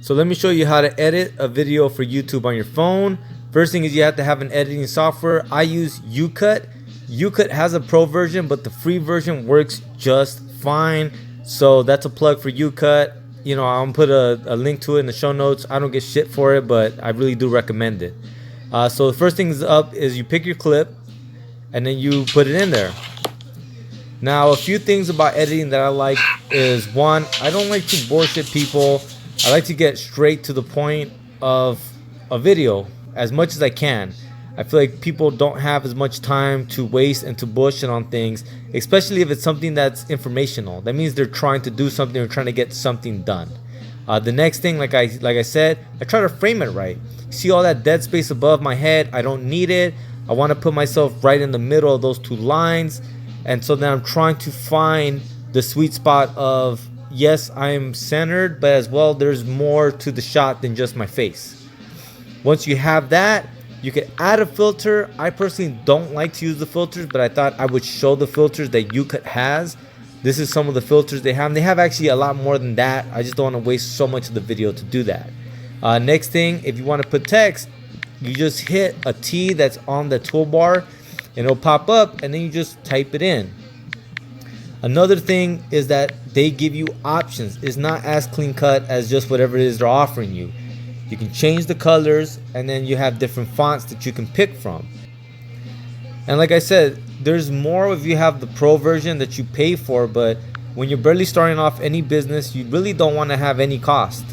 So let me show you how to edit a video for YouTube on your phone. First thing is you have to have an editing software. I use YouCut. YouCut has a pro version, but the free version works just fine. So that's a plug for YouCut. You know, I'm gonna put a link to it in the show notes. I don't get shit for it, but I really do recommend it. So the first thing is up is you pick your clip and then you put it in there. Now, a few things about editing that I like is, one, I don't like to bullshit people. I like to get straight to the point of a video as much as I can. I feel like people don't have as much time to waste and to bullshit on things, especially if it's something that's informational. That means they're trying to do something or trying to get something done. The next thing, like I said, I try to frame it right. See all that dead space above my head? I don't need it. I want to put myself right in the middle of those two lines. And so then I'm trying to find the sweet spot of, yes, I'm centered, but as well, there's more to the shot than just my face. Once you have that, you can add a filter. I personally don't like to use the filters, but I thought I would show the filters that YouCut has. This is some of the filters they have. And they have actually a lot more than that. I just don't want to waste so much of the video to do that. Next thing, if you want to put text, you just hit a T that's on the toolbar and it'll pop up, and then you just type it in. Another thing is that they give you options. It's not as clean cut as just whatever it is they're offering you. You can change the colors, and then you have different fonts that you can pick from. And like I said, there's more if you have the pro version that you pay for, but when you're barely starting off any business, you really don't want to have any cost.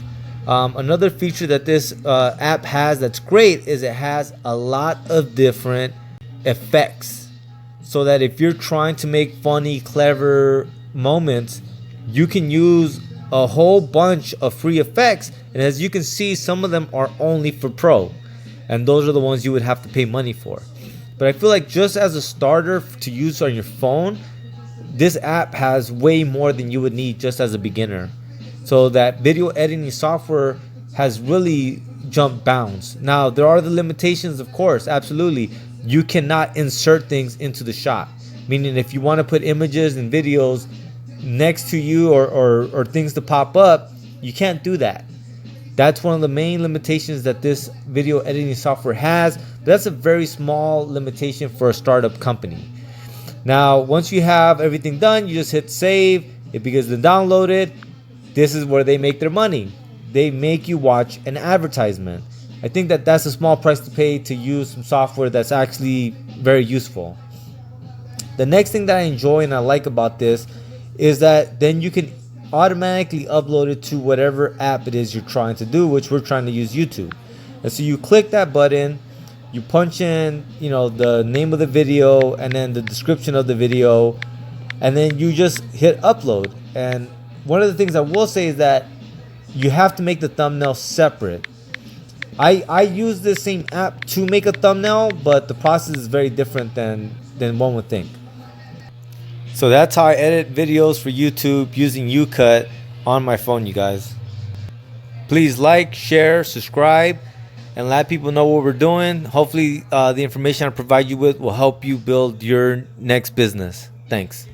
Another feature that this app has that's great is it has a lot of different effects, so that if you're trying to make funny, clever moments, you can use a whole bunch of free effects. And as you can see, some of them are only for pro, and those are the ones you would have to pay money for. But I feel like just as a starter to use on your phone, this app has way more than you would need just as a beginner. So that video editing software has really jumped bounds. Now, there are the limitations, of course, absolutely. You cannot insert things into the shot, meaning if you want to put images and videos next to you or things to pop up, you can't do that. That's one of the main limitations that this video editing software has, but that's a very small limitation for a startup company. Now, once you have everything done, you just hit save. It begins to download it. This is where they make their money. They make you watch an advertisement. I think that that's a small price to pay to use some software that's actually very useful. The next thing that I enjoy and I like about this is that then you can automatically upload it to whatever app it is you're trying to do, which we're trying to use YouTube. And so you click that button, you punch in, the name of the video and then the description of the video, and then you just hit upload. And one of the things I will say is that you have to make the thumbnail separate. I use this same app to make a thumbnail, but the process is very different than one would think. So that's how I edit videos for YouTube using YouCut on my phone, you guys. Please like, share, subscribe, and let people know what we're doing. Hopefully the information I provide you with will help you build your next business. Thanks.